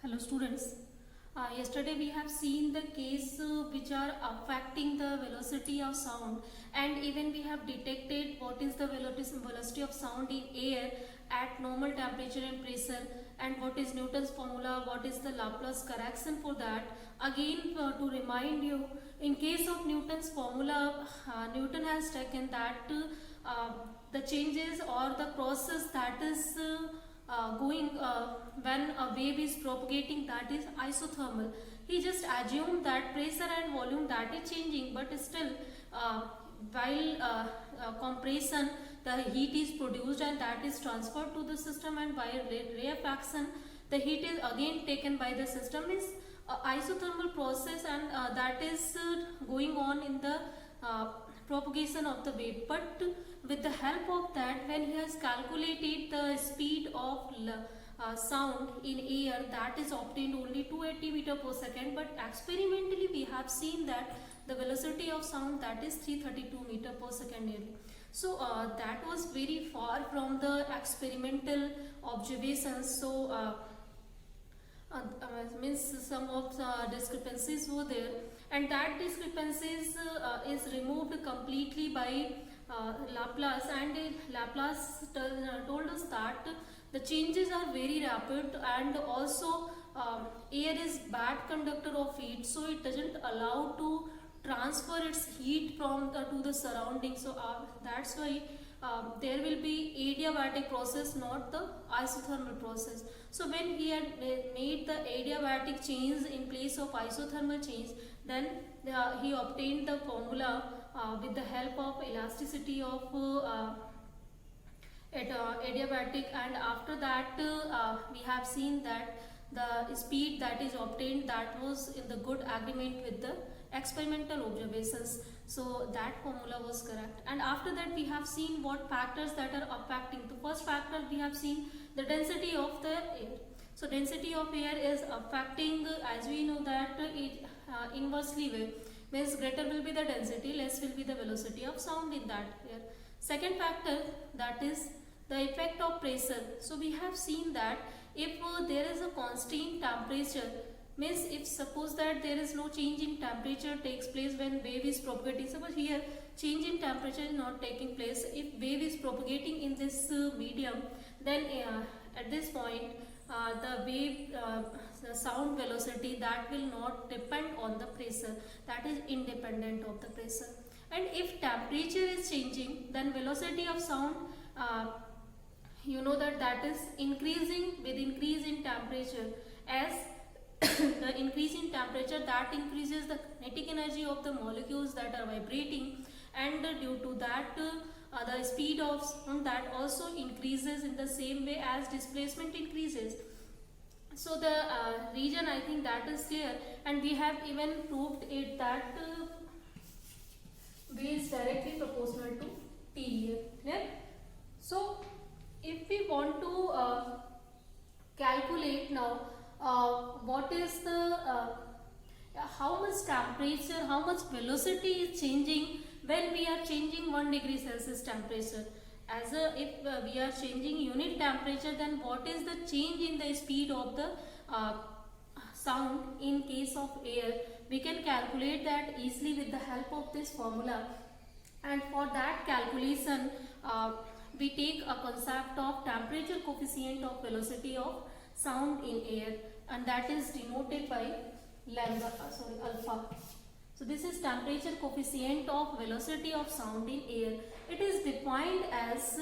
Hello students. Yesterday we have seen the case which are affecting the velocity of sound, and even we have detected what is the velocity of sound in air at normal temperature and pressure, and what is Newton's formula, what is the Laplace correction for that. Again, to remind you, in case of Newton's formula, Newton has taken that the changes or the process that is going when a wave is propagating, that is isothermal. He just assumed that pressure and volume that is changing, but still while compression the heat is produced and that is transferred to the system, and by rarefaction the heat is again taken by the system. Is isothermal process, and that is going on in the propagation of the wave. But with the help of that, when he has calculated the speed of sound in air, that is obtained only 280 meter per second, but experimentally we have seen that the velocity of sound, that is 332 meter per second nearly. So that was very far from the experimental observations. So means some of the discrepancies were there, and that discrepancies is removed completely by Laplace, and Laplace told us that the changes are very rapid, and also air is bad conductor of heat, so it doesn't allow to transfer its heat from to the surroundings. So that's why there will be adiabatic process, not the isothermal process. So when he had made the adiabatic change in place of isothermal change, then he obtained the formula with the help of elasticity of adiabatic, and after that we have seen that the speed that is obtained, that was in the good agreement with the experimental observations. So that formula was correct, and after that we have seen what factors that are affecting. The first factor we have seen the density of the air. So density of air is affecting, as we know that it inversely way, means greater will be the density, less will be the velocity of sound in that air. Second factor, that is the effect of pressure. So we have seen that if there is a constant temperature, means if suppose that there is no change in temperature takes place when wave is propagating. Suppose here change in temperature is not taking place. If wave is propagating in this medium, then at this point the wave the sound velocity, that will not depend on the pressure, that is independent of the pressure. And if temperature is changing, then velocity of sound, you know that is increasing with increase in temperature. As the increase in temperature, that increases the kinetic energy of the molecules that are vibrating, and due to that the speed of sound that also increases in the same way as displacement increases. So the region, I think that is clear, and we have even proved it that V is directly proportional to T here. Clear? So if we want to calculate now what is the how much temperature, how much velocity is changing when we are changing 1 degree Celsius temperature. As if we are changing unit temperature, then what is the change in the speed of the sound in case of air? We can calculate that easily with the help of this formula, and for that calculation we take a concept of temperature coefficient of velocity of sound in air, and that is denoted by alpha. So this is temperature coefficient of velocity of sound in air. It is defined as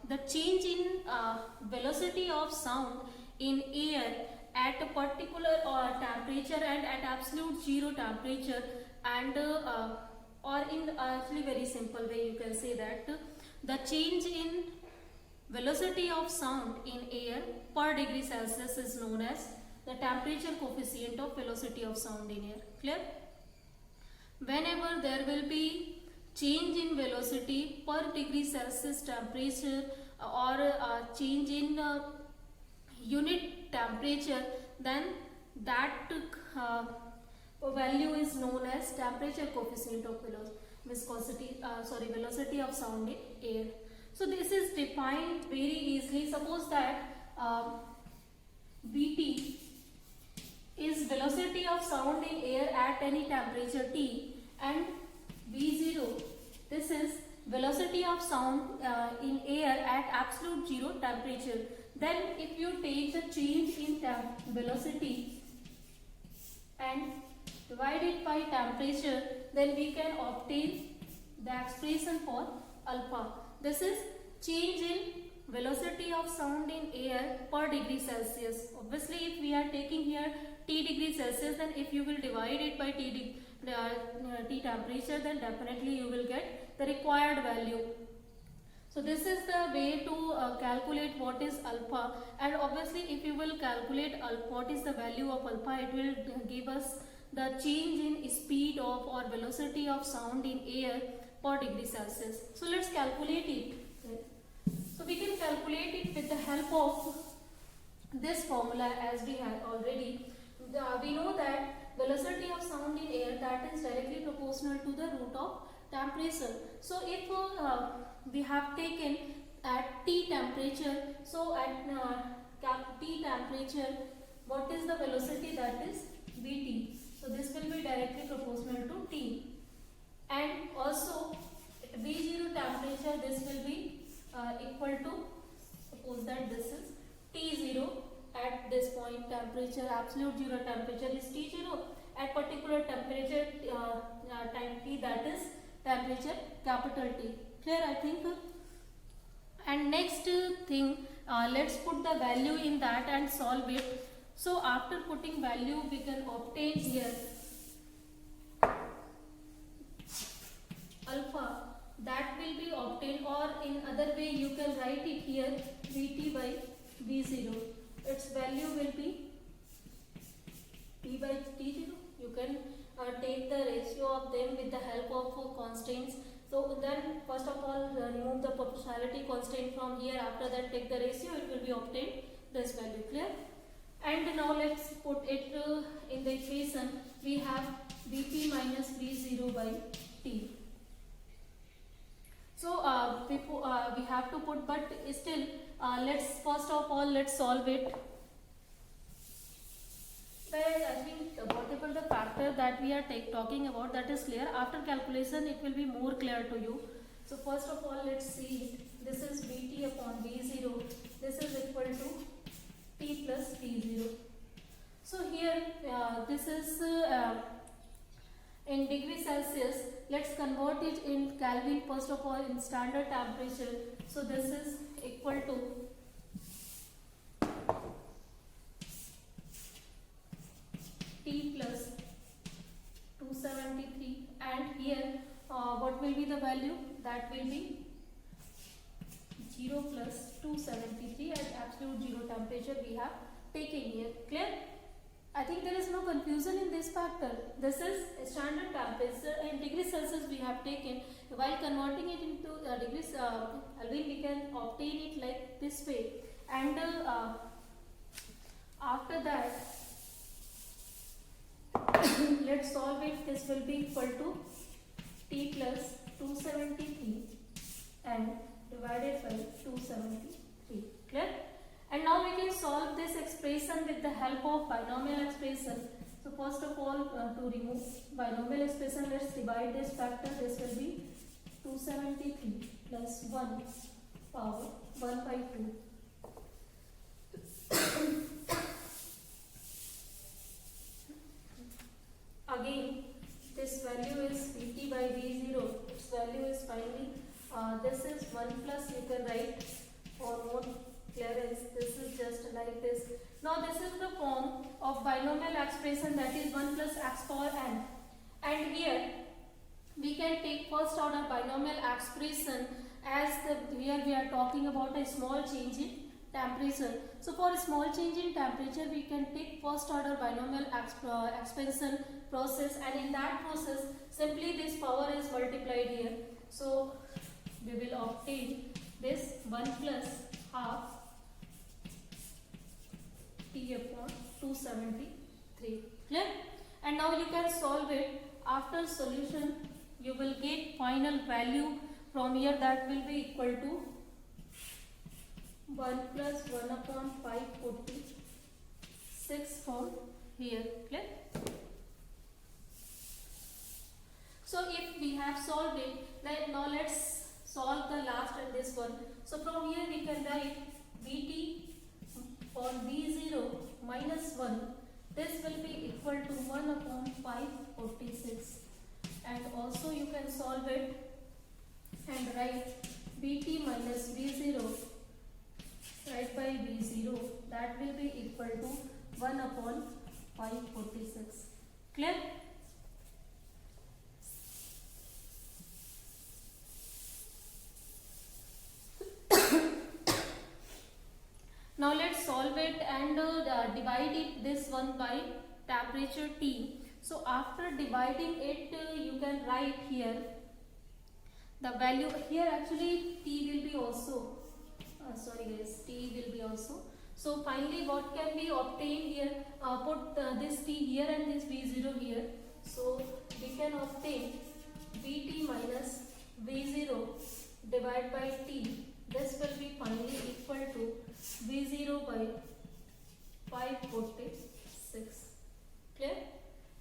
the change in velocity of sound in air at a particular temperature and at absolute zero temperature, and or in actually very simple way you can say that the change in velocity of sound in air per degree Celsius is known as the temperature coefficient of velocity of sound in air. Clear? Whenever there will be change in velocity per degree Celsius temperature, or change in unit temperature, then that value is known as temperature coefficient of velocity of sound in air. So this is defined very easily. Suppose that Vt is velocity of sound in air at any temperature T, and V0, this is velocity of sound in air at absolute zero temperature. Then if you take the change in velocity and divide it by temperature, then we can obtain the expression for alpha. This is change in velocity of sound in air per degree Celsius. Obviously, if we are taking here T degree Celsius, then if you will divide it by T temperature, then definitely you will get the required value. So this is the way to calculate what is alpha, and obviously if you will calculate what is the value of alpha, it will give us the change in speed of or velocity of sound in air per degree Celsius. So let's calculate it. So we can calculate it with the help of this formula, as we had already. We know that velocity of sound in air, that is directly proportional to the root of temperature. So if we have taken at T temperature, so at T temperature, what is the velocity? That is Vt. So this will be directly proportional to T. And also V0 temperature, this will be equal to, suppose that this is T0 at this point temperature, absolute zero temperature is T0, at particular temperature time T, that is temperature capital T. Clear, I think. And next thing, let's put the value in that and solve it. So after putting value, we can obtain here alpha, that will be obtained, or in other way you can write it here Vt by V0. Its value will be T by T0. You can take the ratio of them with the help of constants. So then first of all remove the proportionality constant from here, after that take the ratio, it will be obtained this value. Clear? And now let's put it in the equation. We have Vp minus V0 by T. So we have to put, but still let's first of all let's solve it. Whereas I think whatever the factor that we are talking about, that is clear. After calculation it will be more clear to you. So first of all let's see it. This is Vt upon V0. This is equal to T plus T0. So here this is in degree Celsius. Let's convert it in Kelvin first of all, in standard temperature. So this is equal to T plus 273, and here what will be the value? That will be 0 plus 273 at absolute zero temperature we have taken here. Clear? I think there is no confusion in this factor. This is standard temperature in degrees Celsius we have taken. While converting it into degrees Kelvin, we can obtain it like this way. And after that, let's solve it. This will be equal to T plus 273 and divided by 273. Clear? And now we can solve this expression with the help of binomial expression. So first of all, to remove binomial expression, let's divide this factor. This will be 273 plus 1 power 1 by 2. Again, this value is Vt by V0. Its value is finally, this is 1 plus, you can write for more clearance. This is just like this. Now this is the form of binomial expression, that is 1 plus x power n. And here we can take first order binomial expression, as here we are talking about a small change in temperature. So for a small change in temperature, we can take first order binomial expansion process, and in that process simply this power is multiplied here. So we will obtain this 1 plus half T upon 273. Clear? And now you can solve it. After solution, you will get final value from here, that will be equal to 1 plus 1 upon 540, 6 from here. Clear? So if we have solved it, then now let's solve the last and this one. So from here we can write Vt for V0 minus 1. This will be equal to 1 upon 546. And also you can solve it and write Vt minus V0 right by V0. That will be equal to 1 upon 546. Clear? Now let's solve it and divide it this one by temperature T. So after dividing it, you can write here the value. Here actually T will be also. Sorry guys, T will be also. So finally, what can be obtained here? Put this T here and this V0 here. So we can obtain Vt minus V0 divided by T. This will be finally equal to V0 by 546. Clear?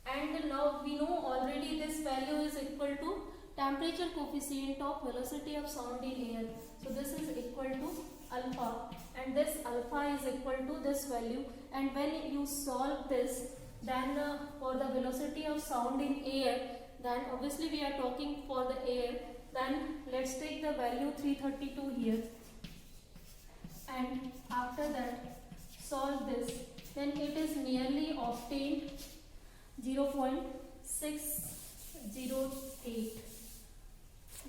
And now we know already this value is equal to temperature coefficient of velocity of sound in air. So this is equal to alpha, and this alpha is equal to this value. And when you solve this, then for the velocity of sound in air, then obviously we are talking for the air. Then let's take the value 332 here, and after that solve this, then it is nearly obtained 0.608.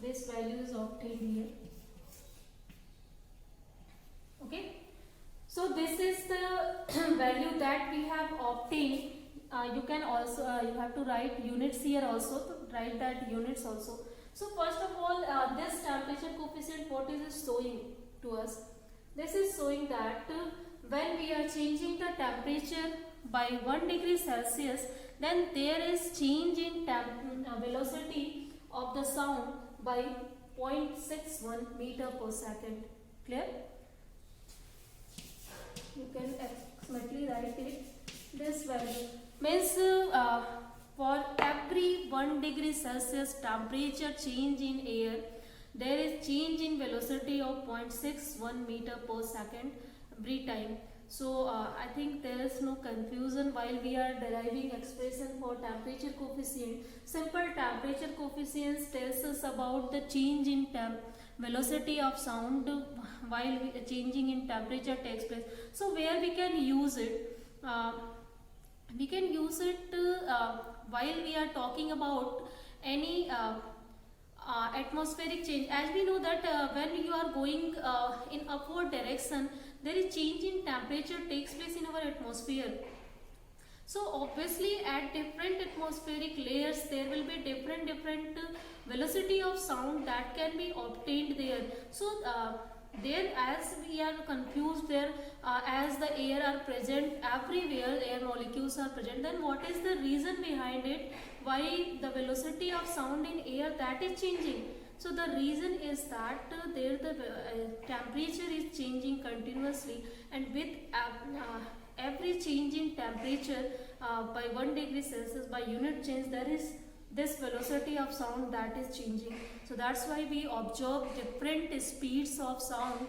This value is obtained here. Okay, so this is the value that we have obtained. You can also you have to write units here also, to write that units also. So first of all, this temperature coefficient, what is it showing to us? This is showing that when we are changing the temperature by 1 degree Celsius, then there is change in velocity of the sound by 0.61 meter per second. Clear? You can approximately write it. This value means for every 1 degree Celsius temperature change in air, there is change in velocity of 0.61 meter per second every time. So I think there is no confusion while we are deriving expression for temperature coefficient. Simple temperature coefficient tells us about the change in velocity of sound while changing in temperature takes place. So where we can use it? We can use it while we are talking about any atmospheric change. As we know that when you are going in upward direction, there is change in temperature takes place in our atmosphere. So obviously at different atmospheric layers there will be different velocity of sound that can be obtained there. So there, as we are confused there, as the air are present everywhere, air molecules are present, then what is the reason behind it, why the velocity of sound in air that is changing? So the reason is that there the temperature is changing continuously, and with every change in temperature by 1 degree Celsius, by unit change, there is this velocity of sound that is changing. So that's why we observe different speeds of sound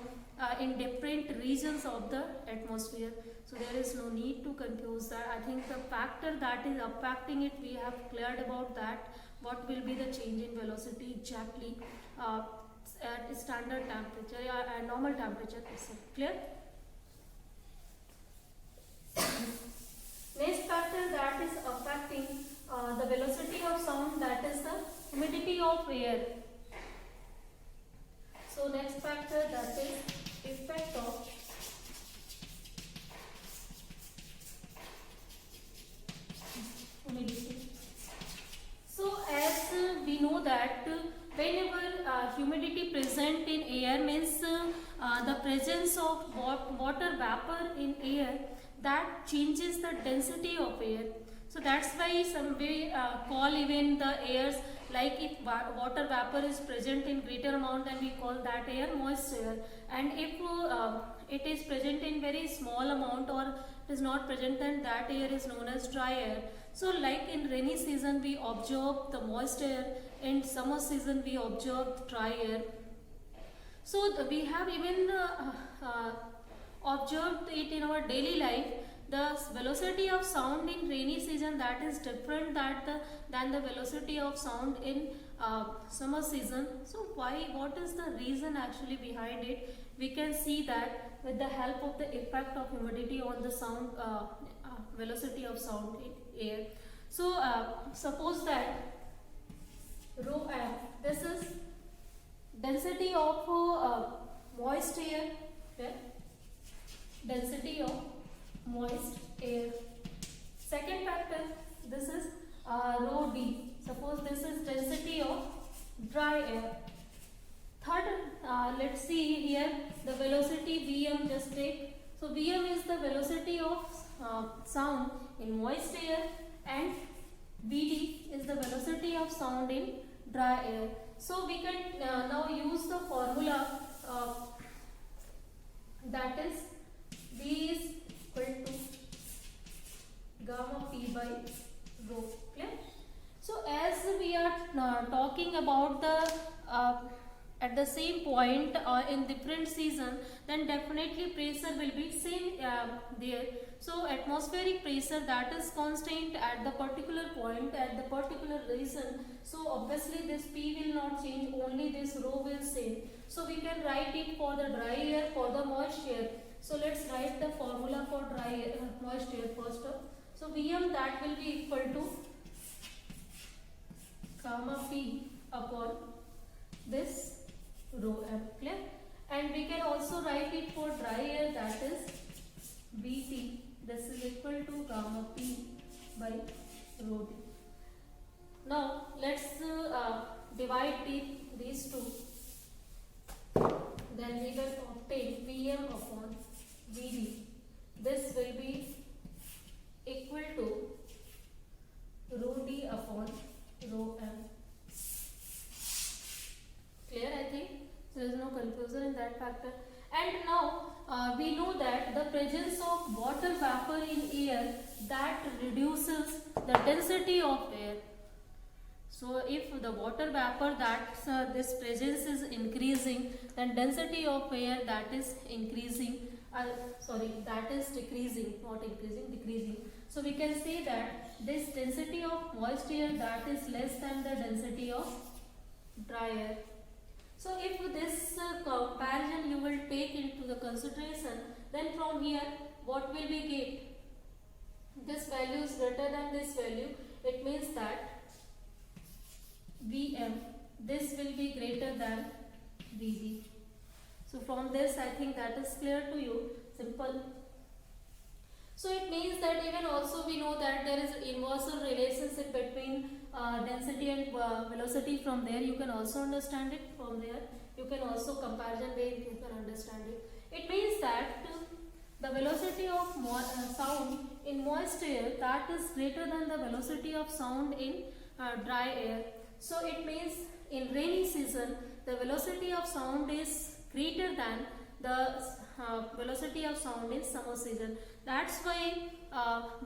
in different regions of the atmosphere. So there is no need to confuse that. I think the factor that is impacting it, we have cleared about that. What will be the change in velocity exactly at standard temperature and normal temperature? Is it clear? Next factor that is affecting the velocity of sound, that is the humidity of air. So next factor, that is effect of humidity. So as we know that whenever humidity present in air means the presence of water vapor in air, that changes the density of air. So that's why some way call even the airs, like if water vapor is present in greater amount, then we call that air moist air. And if it is present in very small amount or it is not present, then that air is known as dry air. So like in rainy season we observe the moist air, in summer season we observe dry air. So we have even observed it in our daily life. The velocity of sound in rainy season, that is different than the velocity of sound in summer season. So why, what is the reason actually behind it? We can see that with the help of the effect of humidity on the sound velocity of sound in air. So suppose that rho m, this is density of moist air, okay? Density of moist air. Second factor, this is rho d. Suppose this is density of dry air. Third, let's see here the velocity Vm, just take. So Vm is the velocity of sound in moist air, and Vd is the velocity of sound in dry air. So we can now use the formula that is V is equal to gamma p by rho. Clear? So as we are talking about the at the same point in different season, then definitely pressure will be same there. So atmospheric pressure, that is constant at the particular point, at the particular region. So obviously this P will not change, only this rho will change. So we can write it for the dry air, for the moist air. So let's write the formula for dry air, moist air first up. So Vm, that will be equal to gamma P upon this rho m. Clear? And we can also write it for dry air, that is Vt. This is equal to gamma P by rho d. Now let's divide these two. Then we will obtain Vm upon Vd. This will be equal to rho d upon rho m. Clear, I think? So there is no confusion in that factor. And now we know that the presence of water vapor in air, that reduces the density of air. So if the water vapor, that this presence is increasing, then density of air, that is increasing. That is decreasing, not increasing, decreasing. So we can say that this density of moist air, that is less than the density of dry air. So if this comparison you will take into the consideration, then from here what will we get? This value is greater than this value. It means that Vm, this will be greater than Vd. So from this, I think that is clear to you. Simple. So it means that even also we know that there is inversal relationship between density and velocity. From there you can also understand it. From there you can also comparison way you can understand it. It means that the velocity of sound in moist air, that is greater than the velocity of sound in dry air. So it means in rainy season the velocity of sound is greater than the velocity of sound in summer season. That's why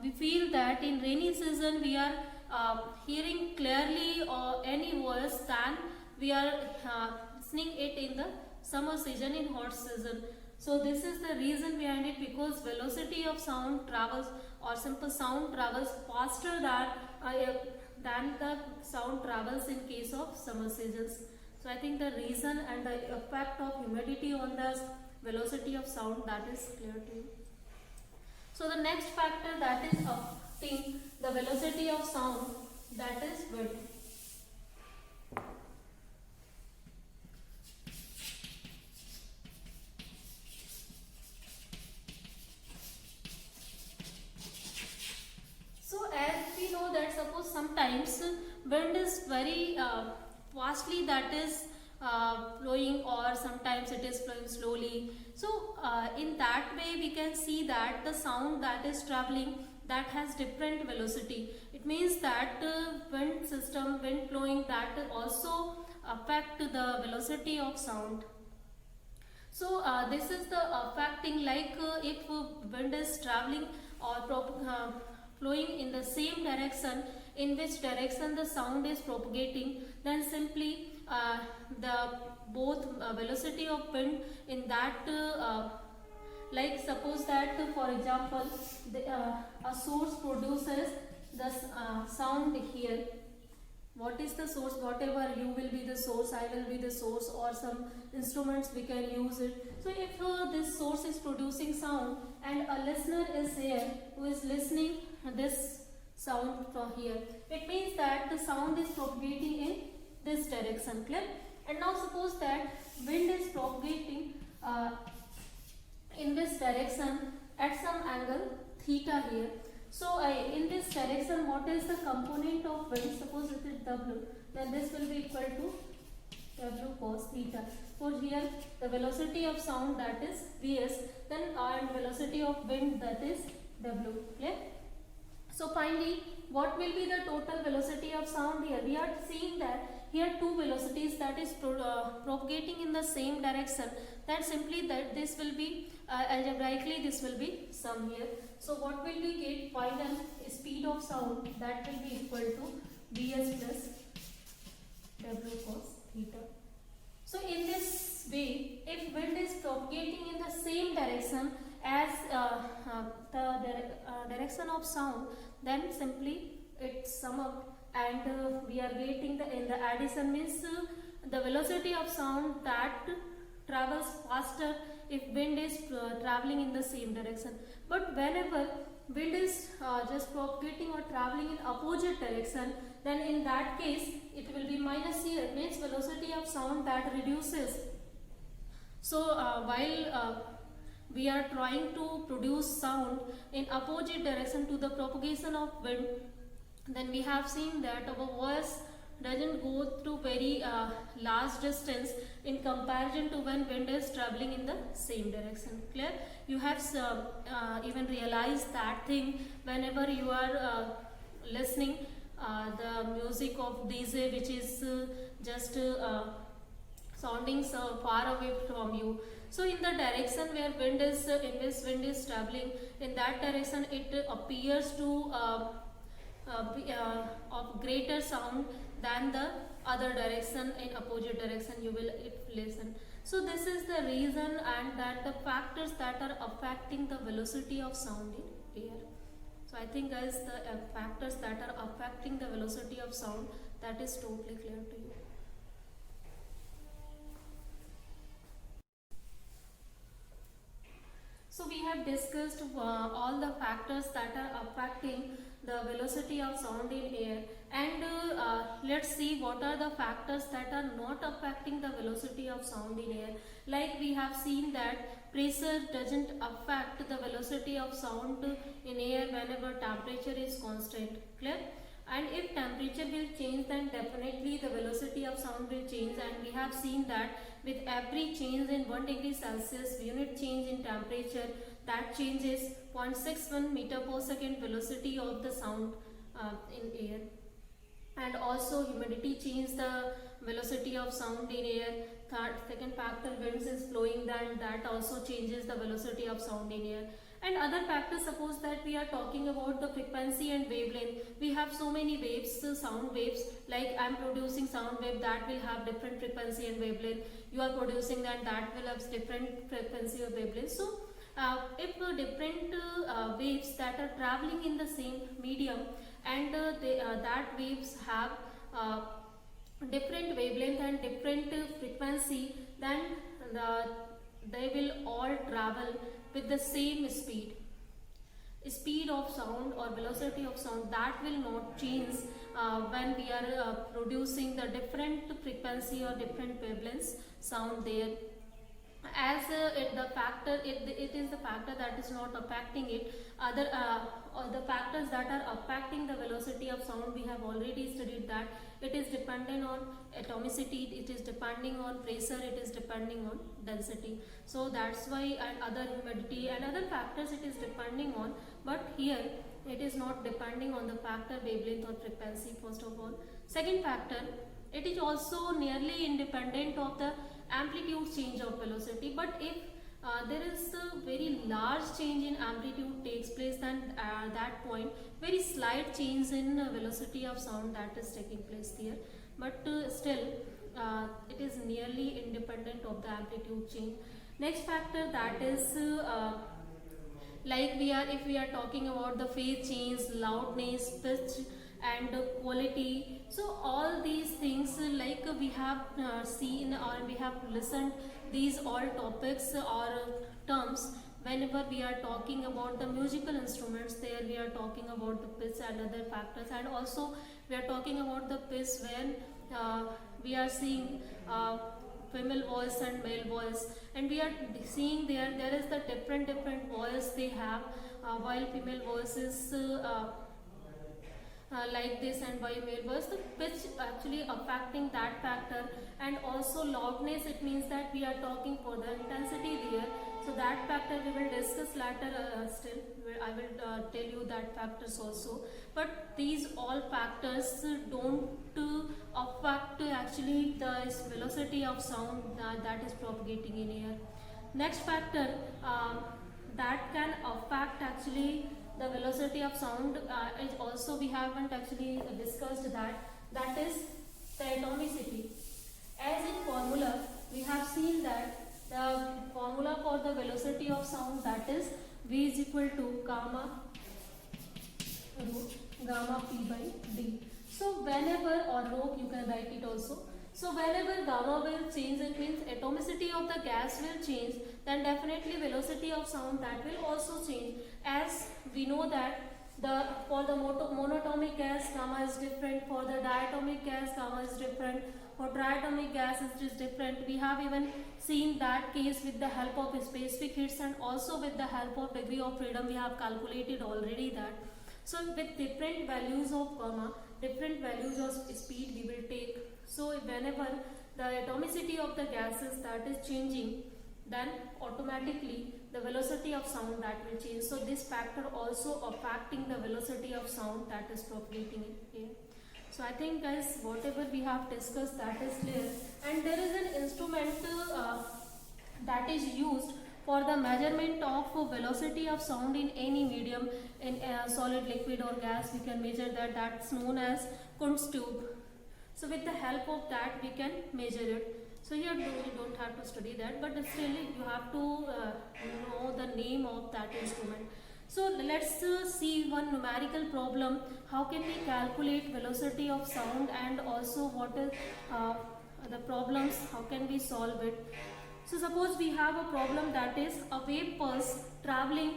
we feel that in rainy season we are hearing clearly any voice than we are listening it in the summer season, in hot season. So this is the reason behind it, because velocity of sound travels, or simple sound travels faster than the sound travels in case of summer seasons. So I think the reason and the effect of humidity on the velocity of sound, that is clear to you. So the next factor that is affecting the velocity of sound, that is wind. So as we know that suppose sometimes wind is very fastly, that is flowing, or sometimes it is flowing slowly. So in that way we can see that the sound that is traveling, that has different velocity. It means that wind system, wind flowing, that also affect the velocity of sound. So this is the affecting, like if wind is traveling or flowing in the same direction in which direction the sound is propagating, then simply the both velocity of wind in that like suppose that for example a source produces the sound here. What is the source? Whatever, you will be the source, I will be the source, or some instruments we can use it. So if this source is producing sound and a listener is here who is listening this sound from here, it means that the sound is propagating in this direction. Clear? And now suppose that wind is propagating in this direction at some angle theta here. So in this direction, what is the component of wind? Suppose it is W, then this will be equal to W cos theta. For here the velocity of sound, that is Vs, then and velocity of wind, that is W. Clear? So finally, what will be the total velocity of sound here? We are seeing that here two velocities that is propagating in the same direction. That simply that this will be algebraically this will be sum here. So what will we get? Final speed of sound, that will be equal to Vs plus W cos theta. So in this way, if wind is propagating in the same direction as the direction of sound, then simply it sum up, and we are getting in the addition means the velocity of sound that travels faster if wind is traveling in the same direction. But whenever wind is just propagating or traveling in opposite direction, then in that case it will be minus here, means velocity of sound that reduces. So while we are trying to produce sound in opposite direction to the propagation of wind, then we have seen that our voice doesn't go through very large distance in comparison to when wind is traveling in the same direction. Clear? You have even realized that thing whenever you are listening the music of DJ, which is just sounding so far away from you. So in the direction where wind is in this wind is traveling, in that direction it appears to of greater sound than the other direction. In opposite direction you will listen. So this is the reason, and that the factors that are affecting the velocity of sound in air. So I think guys, the factors that are affecting the velocity of sound, that is totally clear to you. So we have discussed all the factors that are affecting the velocity of sound in air, and let's see what are the factors that are not affecting the velocity of sound in air. Like we have seen that pressure doesn't affect the velocity of sound in air whenever temperature is constant. Clear? And if temperature will change, then definitely the velocity of sound will change, and we have seen that with every change in 1 degree Celsius unit change in temperature, that changes 0.61 meter per second velocity of the sound in air. And also humidity changes the velocity of sound in air. Second factor, winds is flowing, then that also changes the velocity of sound in air. And other factors, suppose that we are talking about the frequency and wavelength. We have so many waves, sound waves, like I am producing sound wave, that will have different frequency and wavelength. You are producing that will have different frequency or wavelength. So if different waves that are traveling in the same medium, and that waves have different wavelength and different frequency, then they will all travel with the same speed of sound or velocity of sound, that will not change when we are producing the different frequency or different wavelengths sound there. As it is the factor that is not affecting it. Other or the factors that are affecting the velocity of sound, we have already studied that it is dependent on atomicity, it is depending on pressure, it is depending on density. So that's why, and other humidity and other factors it is depending on, but here it is not depending on the factor wavelength or frequency. First of all, second factor, it is also nearly independent of the amplitude change of velocity. But if there is a very large change in amplitude takes place, then that point very slight change in velocity of sound that is taking place here, but still it is nearly independent of the amplitude change. Next factor, that is like if we are talking about the phase change, loudness, pitch and quality. So all these things we have seen or we have listened these all topics or terms whenever we are talking about the musical instruments. There we are talking about the pitch and other factors, and also we are talking about the pitch when we are seeing female voice and male voice, and we are seeing there is the different voice they have, while female voice is like this, and by male voice the pitch actually affecting that factor. And also loudness, it means that we are talking for the intensity there, so that factor we will discuss later. Still I will tell you that factors also, but these all factors don't affect actually the velocity of sound that is propagating in air. Next factor that can affect actually the velocity of sound is also, we haven't actually discussed that is the atomicity. As in formula we have seen that the formula for the velocity of sound, that is V is equal to gamma root gamma P by D. So whenever, or rho you can write it also, so whenever gamma will change, it means atomicity of the gas will change, then definitely velocity of sound that will also change. As we know that for the monatomic gas gamma is different, for the diatomic gas gamma is different, for triatomic gas it is different. We have even seen that case with the help of specific heats, and also with the help of degree of freedom we have calculated already that. So with different values of gamma, different values of speed we will take. So whenever the atomicity of the gases that is changing, then automatically the velocity of sound that will change. So this factor also affecting the velocity of sound that is propagating in air. So I think guys, whatever we have discussed, that is clear. And there is an instrument that is used for the measurement of velocity of sound in any medium, in solid, liquid or gas. We can measure that's known as Kunz tube. So with the help of that we can measure it. So here you don't have to study that, but still you have to know the name of that instrument. So let's see one numerical problem. How can we calculate velocity of sound, and also what is the problems, how can we solve it? So suppose we have a problem that is a wave pulse traveling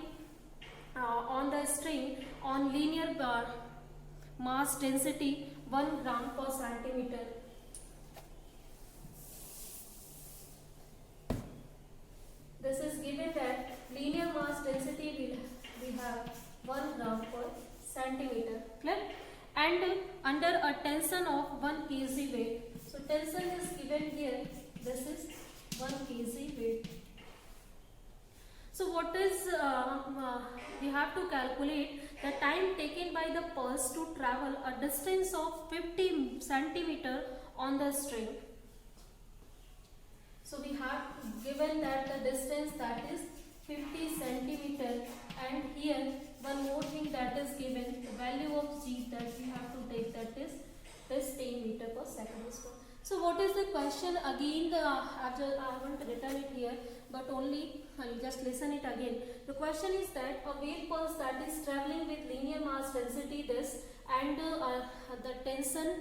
on the string on linear mass density 1 gram per centimeter. This is given that linear mass density we have 1 gram per centimeter, clear? And under a tension of 1 kg weight. So tension is given here, this is 1 kg weight. So what is, we have to calculate the time taken by the pulse to travel a distance of 50 centimeter on the string. So we have given that the distance that is 50 centimeter, and here one more thing that is given, the value of g that we have to take, that is this 10 meter per second. So what is the question again? I haven't written it here, but only I'll just listen it again. The question is that a wave pulse that is traveling with linear mass density this, and the tension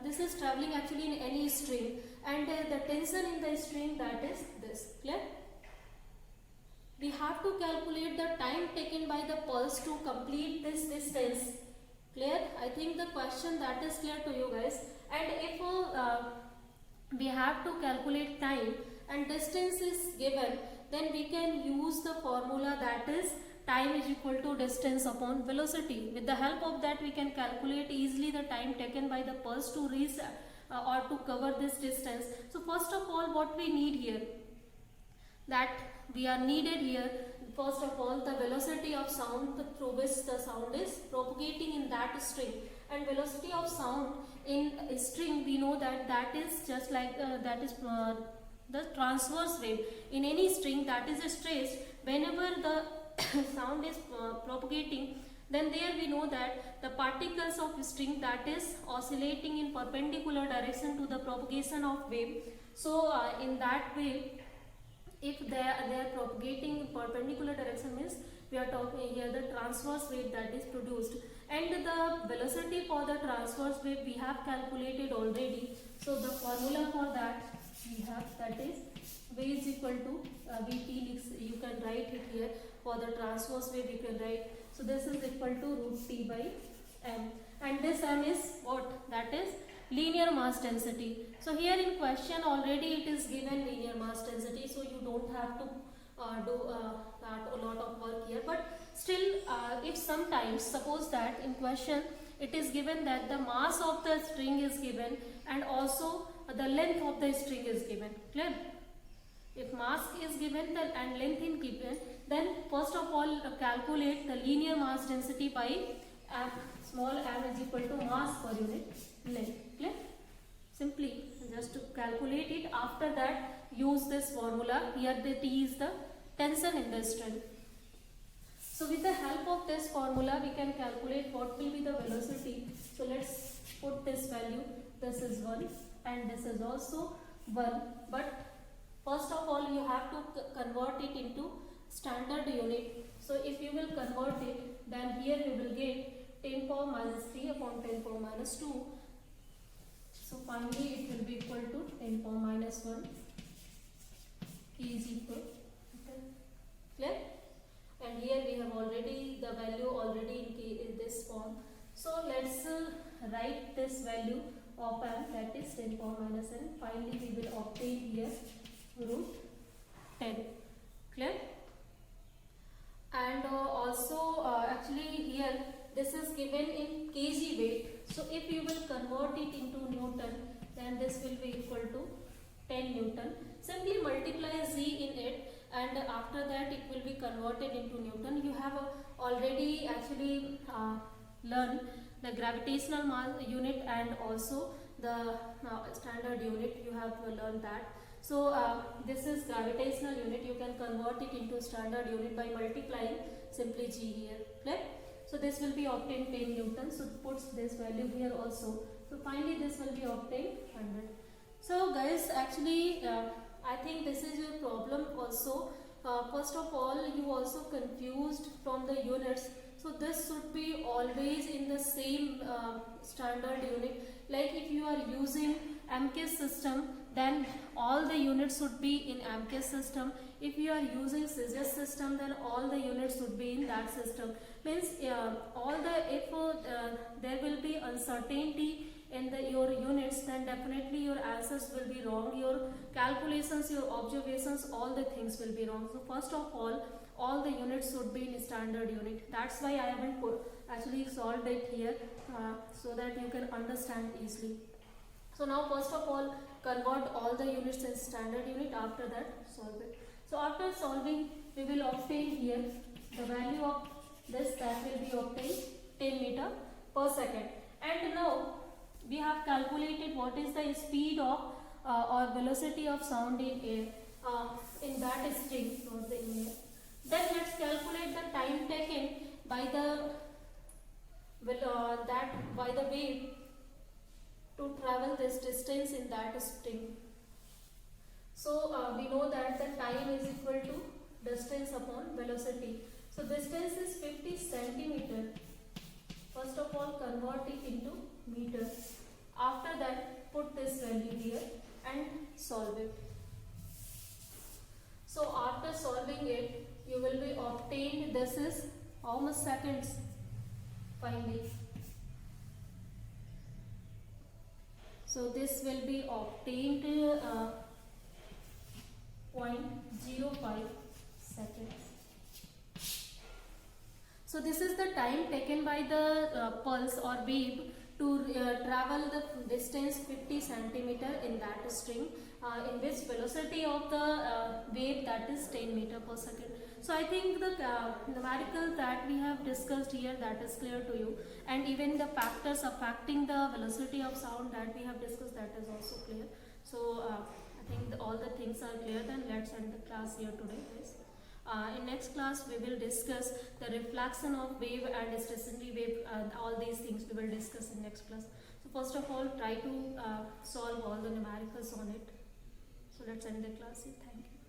this is traveling actually in any string, and the tension in the string that is this, clear? We have to calculate the time taken by the pulse to complete this distance, clear? I think the question that is clear to you guys. And if we have to calculate time and distance is given, then we can use the formula that is time is equal to distance upon velocity. With the help of that we can calculate easily the time taken by the pulse to reach or to cover this distance. So first of all, what we need here, that we are needed here first of all, the velocity of sound through which the sound is propagating in that string. And velocity of sound in a string, we know that that is just like the transverse wave. In any string that is stressed, whenever the sound is propagating, then there we know that the particles of string that is oscillating in perpendicular direction to the propagation of wave. So in that way, if they are propagating in perpendicular direction, means we are talking here the transverse wave that is produced. And the velocity for the transverse wave we have calculated already. So the formula for that we have, that is v is equal to vt, you can write it here. For the transverse wave you can write, so this is equal to root t by m, and this m is what? That is linear mass density. So here in question already it is given linear mass density, so you don't have to do that a lot of work here. But still, if sometimes suppose that in question it is given that the mass of the string is given and also the length of the string is given, clear? If mass is given then and length is given, then first of all calculate the linear mass density by small m is equal to mass per unit length, clear? Simply just to calculate it. After that use this formula. Here the T is the tension in the string. So with the help of this formula we can calculate what will be the velocity. So let's put this value. This is 1 and this is also 1. But first of all you have to convert it into standard unit. So if you will convert it, then here you will get 10 power minus 3 upon 10 power minus 2. So finally it will be equal to 10 power minus 1 is equal. Clear? And here we have already the value already in this form. So let's write this value of m, that is 10 power minus n. Finally we will obtain here root 10. Clear? And also actually here this is given in kg weight. So if you will convert it into Newton, then this will be equal to 10 Newton. Simply multiply z in it and after that it will be converted into Newton. You have already actually learned the gravitational mass unit and also the standard unit. You have learned that. So this is gravitational unit. You can convert it into standard unit by multiplying simply g here. Clear? So this will be obtained 10 Newton. So puts this value here also. So finally this will be obtained 100. So guys, actually I think this is your problem also. First of all, you also confused from the units. So this should be always in the same standard unit. Like if you are using MKS system, then all the units should be in MKS system. If you are using CGS system, then all the units should be in that system. Means if there will be uncertainty in your units, then definitely your answers will be wrong. Your calculations, your observations, all the things will be wrong. So first of all the units should be in standard unit. That's why I haven't actually solved it here so that you can understand easily. So now first of all convert all the units in standard unit. After that solve it. So after solving we will obtain here the value of this, that will be obtained 10 meter per second. And now we have calculated what is the speed of or velocity of sound in air in that string, not the in air. Then let's calculate the time taken by the wave to travel this distance in that string. So we know that the time is equal to distance upon velocity. So distance is 50 centimeter. First of all convert it into meter. After that put this value here and solve it. So after solving it you will be obtained, this is how much seconds finally. So this will be obtained 0.05 seconds. So this is the time taken by the pulse or wave to travel the distance 50 centimeter in that string, in which velocity of the wave, that is 10 meter per second. So I think the numerical that we have discussed here, that is clear to you, and even the factors affecting the velocity of sound that we have discussed, that is also clear. So I think all the things are clear. Then let's end the class here today, guys. In next class we will discuss the reflection of wave and stationary wave. All these things we will discuss in next class. So first of all, try to solve all the numericals on it. So let's end the class here. Thank you.